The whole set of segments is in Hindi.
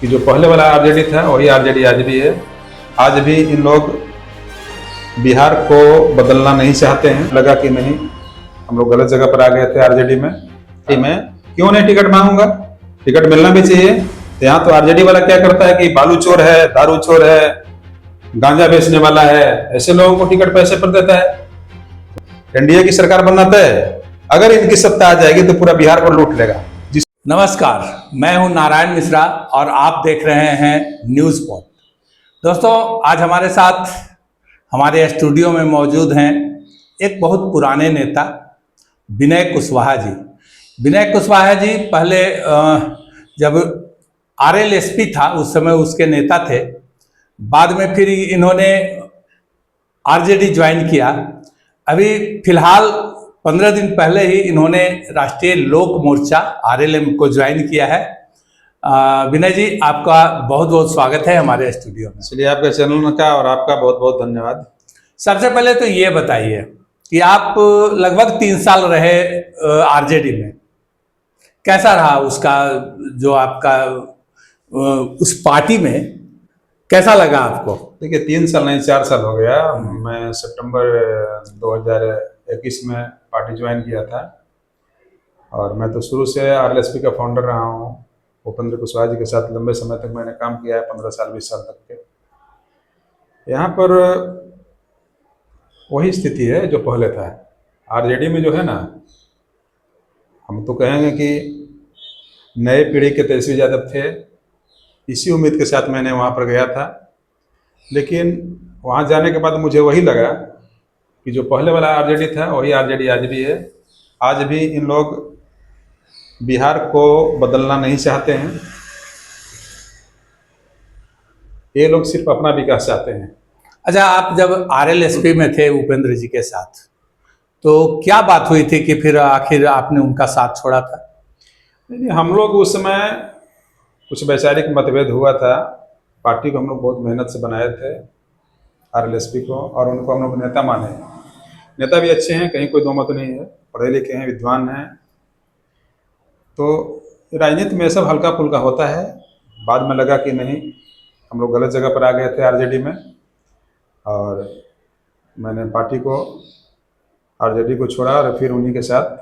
कि जो पहले वाला आरजेडी था वही आरजेडी आज भी है। आज भी इन लोग बिहार को बदलना नहीं चाहते हैं। लगा कि नहीं, हम लोग गलत जगह पर आ गए थे आरजेडी में। मैं क्यों नहीं टिकट मांगूंगा, टिकट मिलना भी चाहिए। तो यहाँ तो आरजेडी वाला क्या करता है कि बालू चोर है, दारू चोर है, गांजा बेचने वाला है, ऐसे लोगों को टिकट पैसे पर देता है। एनडीए की सरकार बनना तय है। अगर इनकी सत्ता आ जाएगी तो पूरा बिहार को लूट लेगा। नमस्कार, मैं हूं नारायण मिश्रा और आप देख रहे हैं न्यूज़ पॉइंट। दोस्तों, आज हमारे साथ हमारे स्टूडियो में मौजूद हैं एक बहुत पुराने नेता विनय कुशवाहा जी। विनय कुशवाहा जी पहले जब आरएलएसपी था उस समय उसके नेता थे। बाद में फिर इन्होंने आरजेडी ज्वाइन किया। अभी फिलहाल 15 दिन पहले ही इन्होंने राष्ट्रीय लोक मोर्चा आरएलएम को ज्वाइन किया है। विनय जी, आपका बहुत बहुत स्वागत है हमारे स्टूडियो में। इसलिए आपके चैनल का और आपका बहुत बहुत धन्यवाद। सबसे पहले तो ये बताइए कि आप लगभग 3 साल रहे आरजेडी में, कैसा रहा उसका जो आपका उस पार्टी में कैसा लगा आपको? देखिए, 3 साल नहीं 4 साल हो गया। मैं सितंबर 2021 में पार्टी ज्वाइन किया था और मैं तो शुरू से आरएलएसपी का फाउंडर रहा हूँ। भूपेंद्र कुशवाहा जी के साथ लंबे समय तक मैंने काम किया है, 15 साल 20 साल तक के। यहाँ पर वही स्थिति है जो पहले था। आरजेडी में जो है ना, हम तो कहेंगे कि नए पीढ़ी के तेजस्वी यादव थे। इसी उम्मीद के साथ मैंने वहाँ पर गया था, लेकिन वहाँ जाने के बाद मुझे वही लगा कि जो पहले वाला आरजेडी था वही आरजेडी आज भी है। आज भी इन लोग बिहार को बदलना नहीं चाहते हैं। ये लोग सिर्फ अपना विकास चाहते हैं। अच्छा, आप जब आरएलएसपी में थे उपेंद्र जी के साथ, तो क्या बात हुई थी कि फिर आखिर आपने उनका साथ छोड़ा था? हम लोग उस समय कुछ वैचारिक मतभेद हुआ था। पार्टी को हम लोग बहुत मेहनत से बनाए थे, आरएलएसपी को, और उनको हम लोग नेता माने। नेता भी अच्छे हैं, कहीं कोई दो मत नहीं है, पढ़े लिखे हैं, विद्वान हैं। तो राजनीति में सब हल्का फुल्का होता है। बाद में लगा कि नहीं, हम लोग गलत जगह पर आ गए थे आरजेडी में, और मैंने पार्टी को, आरजेडी को छोड़ा और फिर उन्हीं के साथ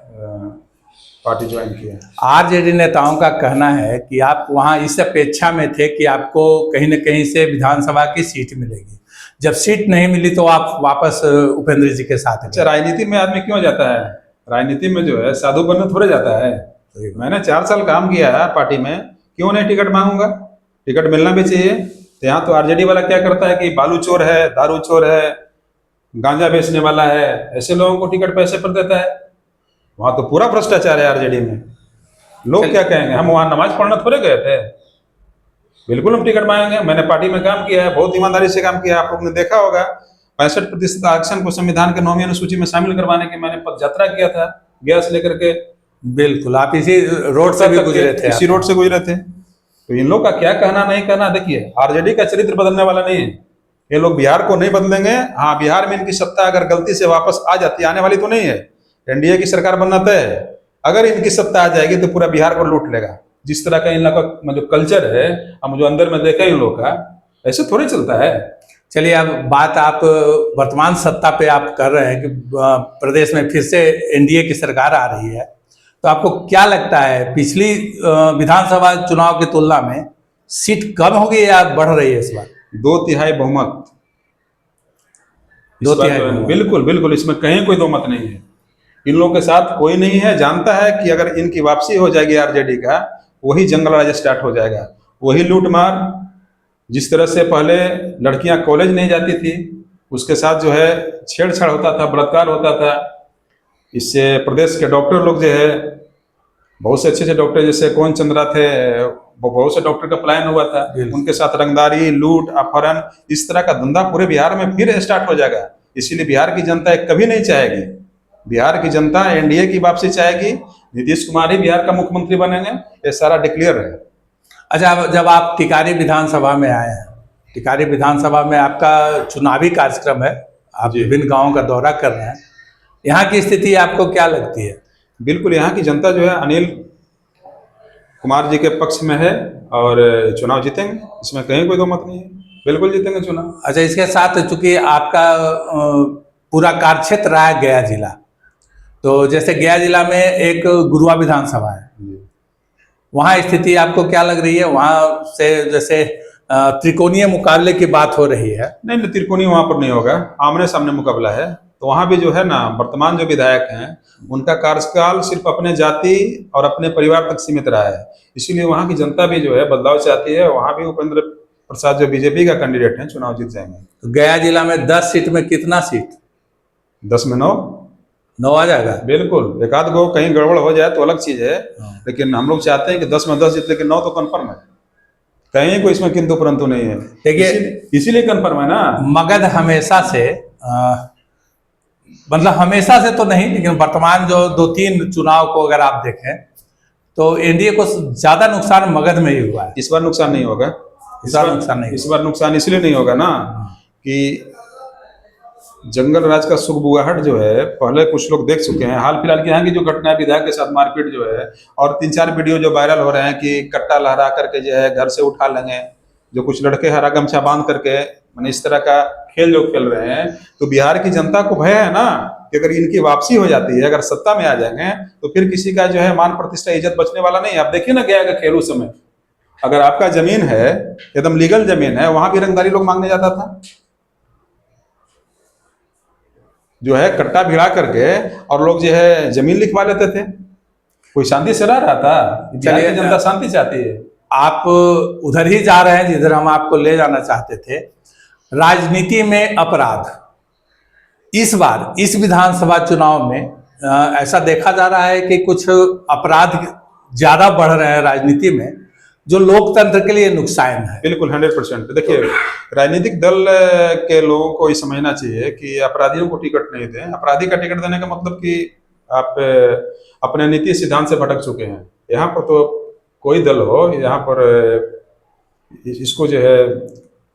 पार्टी ज्वाइन किया। आरजेडी नेताओं का कहना है कि आप वहाँ इस अपेक्षा में थे कि आपको कहीं न कहीं से विधानसभा की सीट मिलेगी। जब सीट नहीं मिली तो आप वापस उपेंद्र जी के साथ। अच्छा, राजनीति में आदमी क्यों जाता है? राजनीति में जो है साधु बनने थोड़े जाता है। मैंने 4 साल काम किया है पार्टी में, क्यों नहीं टिकट मांगूंगा? टिकट मिलना भी चाहिए। तो यहाँ तो आरजेडी वाला क्या करता है कि बालू चोर है, दारू चोर है, गांजा बेचने वाला है, ऐसे लोगों को टिकट पैसे पर देता है। वहाँ तो पूरा भ्रष्टाचार है आरजेडी में। लोग क्या कहेंगे? हम वहाँ नमाज पढ़ने थोड़े गए थे। बिल्कुल हम टिकट मांगेंगे। मैंने पार्टी में काम किया है, बहुत ईमानदारी से काम किया है। आप लोग ने देखा होगा 65% आरक्षण को संविधान के 9वीं अनुसूची में शामिल करवाने की मैंने पद यात्रा किया था, गैस लेकर के। बिल्कुल, आप इसी रोड से भी गुजरे थे। इसी रोड से गुजरे थे। तो इन लोग का क्या कहना नहीं कहना, देखिए, आरजेडी का चरित्र बदलने वाला नहीं है। ये लोग बिहार को नहीं बदलेंगे। हाँ, बिहार में इनकी सत्ता अगर गलती से वापस आ जाती, आने वाली तो नहीं है, एनडीए की सरकार बनना तय है। अगर इनकी सत्ता आ जाएगी तो पूरा बिहार को लूट लेगा। जिस तरह का इन लोग का जो कल्चर है, हम जो अंदर में देखा इन लोग का, ऐसे थोड़े चलता है। चलिए, अब बात आप वर्तमान सत्ता पे आप कर रहे हैं कि प्रदेश में फिर से एनडीए की सरकार आ रही है, तो आपको क्या लगता है पिछली विधानसभा चुनाव की तुलना में सीट कम होगी या बढ़ रही है इस बार? 2/3 बहुमत। 2/3 बिल्कुल बिल्कुल, इसमें कहीं कोई दो मत नहीं है। इन लोगों के साथ कोई नहीं है। जानता है कि अगर इनकी वापसी हो जाएगी आरजेडी का, वही जंगल राज स्टार्ट हो जाएगा, वही लूट मार। जिस तरह से पहले लड़कियां कॉलेज नहीं जाती थी, उसके साथ जो है छेड़छाड़ होता था, बलात्कार होता था। इससे प्रदेश के डॉक्टर लोग जो है, बहुत से अच्छे डॉक्टर, जैसे कौन चंद्रा थे, बहुत से डॉक्टर का पलायन हुआ था। उनके साथ रंगदारी, लूट, अपहरण, इस तरह का धंधा पूरे बिहार में फिर स्टार्ट हो जाएगा। इसीलिए बिहार की जनता कभी नहीं चाहेगी। बिहार की जनता एनडीए की वापसी चाहेगी। नीतीश कुमार ही बिहार का मुख्यमंत्री बनेंगे, ये सारा डिक्लेयर है। अच्छा, जब आप टिकारी विधानसभा में आए हैं, टिकारी विधानसभा में आपका चुनावी कार्यक्रम है, आप विभिन्न गाँवों का दौरा कर रहे हैं, यहाँ की स्थिति आपको क्या लगती है? बिल्कुल, यहाँ की जनता जो है, अनिल कुमार जी के पक्ष में है और चुनाव जीतेंगे, इसमें कहीं कोई दो मत नहीं है, बिल्कुल जीतेंगे चुनाव। अच्छा, इसके साथ चूंकि आपका पूरा कार्यक्षेत्र रहा है गया जिला, तो जैसे गया जिला में एक गुरुआ विधानसभा है, वहाँ स्थिति आपको क्या लग रही है? वहाँ से जैसे त्रिकोणीय मुकाबले की बात हो रही है। नहीं, त्रिकोणीय वहां पर नहीं होगा, आमने सामने मुकाबला है। तो वहां भी जो है ना, वर्तमान जो विधायक हैं उनका कार्यकाल सिर्फ अपने जाति और अपने परिवार तक सीमित रहा है, इसीलिए वहां की जनता भी जो है बदलाव चाहती है। वहां भी उपेंद्र प्रसाद जो बीजेपी का कैंडिडेट है चुनाव जीत जाएंगे। तो गया जिला में 10 सीट में कितना सीट? 10 में 9 आ जाएगा। बिल्कुल, एक आध गो कहीं गड़बड़ हो जाए तो अलग चीज है, लेकिन हम लोग चाहते हैं कि 10 में 10 जीत, लेकिन 9 तो कन्फर्म है, कहीं कोई इसमें किंतु परंतु नहीं है। देखिए, इसीलिए कन्फर्म है ना। मगध हमेशा से मतलब हमेशा से तो नहीं, लेकिन वर्तमान जो 2-3 चुनाव को अगर आप देखें तो एनडीए को ज्यादा नुकसान मगध में ही हुआ है। इस बार नुकसान नहीं होगा, इस बार नुकसान नहीं, इस बार नुकसान इसलिए नहीं होगा ना कि जंगल राज का सुखबुगाहट जो है पहले कुछ लोग देख चुके हैं। हाल फिलहाल की यहाँ की जो घटना है, विधायक के साथ मारपीट जो है, और 3-4 वीडियो जो वायरल हो रहे हैं कि कट्टा लहरा करके जो है घर से उठा लेंगे, जो कुछ लड़के हरा गमछा बांध करके मैंने इस तरह का खेल जो खेल रहे हैं, तो बिहार की जनता को भय है ना कि अगर इनकी वापसी हो जाती है, अगर सत्ता में आ जाएंगे तो फिर किसी का जो है मान प्रतिष्ठा इज्जत बचने वाला नहीं है। आप देखिए ना गया का खेल, उस समय अगर आपका जमीन है, एकदम लीगल जमीन है, वहां भी रंगदारी लोग मांगने जाता था, जो है कट्टा भिड़ा करके, और लोग जो है जमीन लिखवा लेते थे। कोई शांति से रह रहा था? बिहार की जनता शांति चाहती है। आप उधर ही जा रहे हैं जिधर हम आपको ले जाना चाहते थे। राजनीति में अपराध इस बार इस विधानसभा चुनाव में ऐसा देखा जा रहा है कि कुछ अपराध ज्यादा बढ़ रहे हैं राजनीति में, जो लोकतंत्र के लिए नुकसान है। बिल्कुल 100%। देखिए, राजनीतिक दल के लोगों को ये समझना चाहिए कि अपराधियों को टिकट नहीं दें। अपराधी का टिकट देने का मतलब कि आप अपने नीति सिद्धांत से भटक चुके हैं। यहाँ पर तो कोई दल हो, यहाँ पर इसको जो है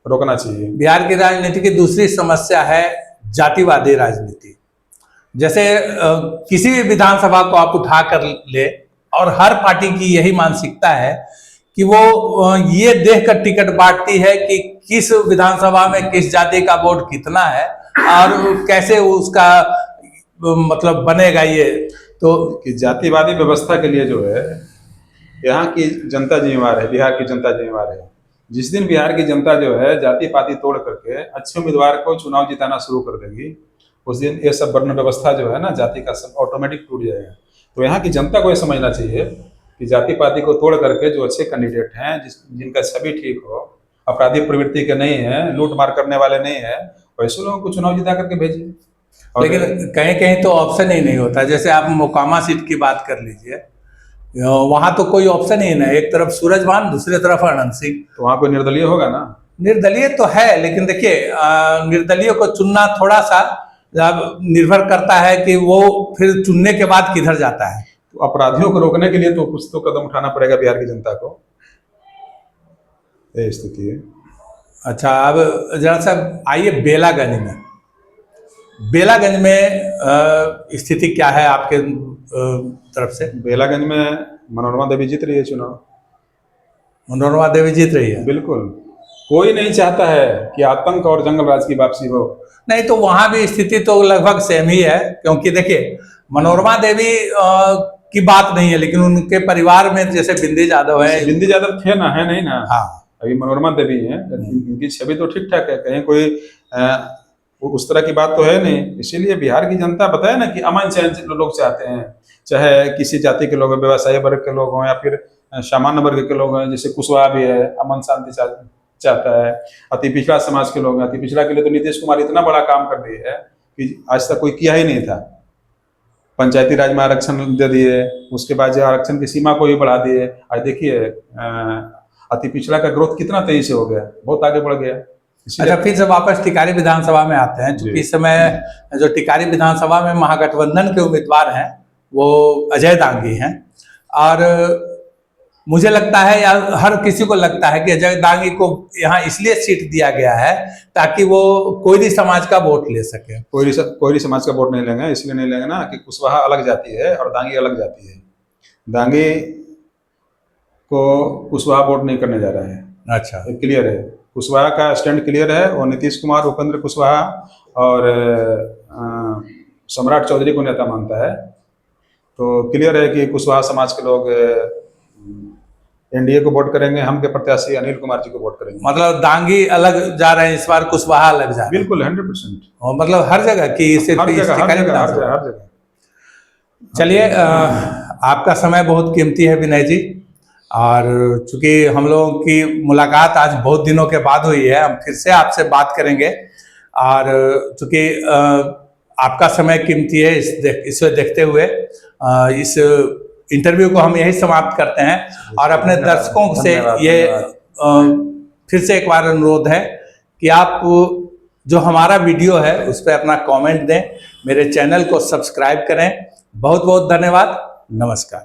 रोकना चाहिए। बिहार की राजनीति की दूसरी समस्या है जातिवादी राजनीति। जैसे किसी भी विधानसभा को आप उठा कर ले, और हर पार्टी की यही मानसिकता है कि वो ये देखकर टिकट बांटती है कि किस विधानसभा में किस जाति का वोट कितना है और कैसे उसका मतलब बनेगा। ये तो कि जातिवादी व्यवस्था के लिए जो है यहाँ की जनता जिम्मेवार है, बिहार की जनता जिम्मेवार है। जिस दिन बिहार की जनता जो है जाति पाति तोड़ करके अच्छे उम्मीदवार को चुनाव जिताना शुरू कर देगी, उस दिन ये सब वर्ण व्यवस्था जो है ना, जाति का सब ऑटोमेटिक टूट जाएगा। तो यहाँ की जनता को ये समझना चाहिए कि जाति पाति को तोड़ करके जो अच्छे कैंडिडेट हैं, जिनका छवि ठीक हो, अपराधी प्रवृत्ति के नहीं है, लूट मार करने वाले नहीं है, वैसे लोगों को चुनाव जिता करके भेजिए। लेकिन कहीं कहीं तो ऑप्शन ही नहीं होता। जैसे आप मोकामा सीट की बात कर लीजिए, वहां तो कोई ऑप्शन ही नहीं, एक तरफ सूरजभान, दूसरी तरफ अनंत सिंह। तो वहां कोई निर्दलीय होगा ना? निर्दलीय तो है, लेकिन देखिए निर्दलीय को चुनना थोड़ा सा निर्भर करता है कि वो फिर चुनने के बाद किधर जाता है। तो अपराधियों को रोकने के लिए तो कुछ तो कदम उठाना पड़ेगा बिहार की जनता को, ये स्थिति है। अच्छा, अब जरा सा आइए बेलागंज में। बेलागंज में स्थिति क्या है आपके तरफ से? बेलागंज में मनोरमा देवी जीत रही है चुनाव। मनोरमा देवी जीत रही है? बिल्कुल, कोई नहीं चाहता है कि आतंक और जंगल राज की वापसी हो। नहीं, तो वहां भी स्थिति तो लगभग सेम ही है, क्योंकि देखिए मनोरमा देवी की बात नहीं है, लेकिन उनके परिवार में जैसे बिंदी यादव है। बिंदी यादव थे ना, है नहीं ना? हाँ, अभी मनोरमा देवी है, इनकी छवि तो ठीक ठाक है, कहीं कोई उस तरह की बात तो है नहीं। इसीलिए बिहार की जनता बताया ना कि अमन चैन लोग चाहते हैं, चाहे किसी जाति के लोग हैं, व्यवसायी वर्ग के लोग हों या फिर सामान्य वर्ग के लोग हैं, जैसे कुशवाहा भी है, अमन शांति चाहता है। अति पिछड़ा समाज के लोग हैं, अति पिछड़ा के लिए तो नीतीश कुमार इतना बड़ा काम कर दिए है कि आज तक कोई किया ही नहीं था। पंचायती राज में आरक्षण दे दिए, उसके बाद जो आरक्षण की सीमा को भी बढ़ा दिए। आज देखिए अति पिछड़ा का ग्रोथ कितना तेजी से हो गया, बहुत आगे बढ़ गया। अच्छा, फिर जब वापस टिकारी विधानसभा में आते हैं, क्योंकि इस समय जो टिकारी विधानसभा में महागठबंधन के उम्मीदवार हैं वो अजय दांगी हैं, और मुझे लगता है या हर किसी को लगता है कि अजय दांगी को यहाँ इसलिए सीट दिया गया है ताकि वो कोयरी समाज का वोट ले सके। कोयरी समाज का वोट नहीं लेंगे, इसलिए नहीं लेंगे ना कि कुशवाहा अलग जाती है और दांगी अलग जाती है। दांगी को कुशवाहा वोट नहीं करने जा रहे हैं। अच्छा, क्लियर है, कुशवाहा का स्टैंड क्लियर है। वो नीतीश कुमार, उपेंद्र कुशवाहा और सम्राट चौधरी को नेता मानता है। तो क्लियर है कि कुशवाहा समाज के लोग एनडीए को वोट करेंगे, हम के प्रत्याशी अनिल कुमार जी को वोट करेंगे। मतलब दांगी अलग जा रहे हैं इस बार, कुशवाहा अलग जा रहे हैं। बिल्कुल 100%। और मतलब हर जगह की सिर्फ हर इस जगह, हर टिकरी जगह, हर विधानसभा? जगह, हर जगह। चलिए, आपका समय बहुत कीमती है विनय जी, और चूंकि हम लोगों की मुलाकात आज बहुत दिनों के बाद हुई है, हम फिर से आपसे बात करेंगे। और चूंकि आपका समय कीमती है, इसे देखते हुए इस इंटरव्यू को हम यही समाप्त करते हैं। और अपने दर्शकों से ये फिर से एक बार अनुरोध है कि आप जो हमारा वीडियो है उस पर अपना कमेंट दें, मेरे चैनल को सब्सक्राइब करें। बहुत बहुत धन्यवाद, नमस्कार।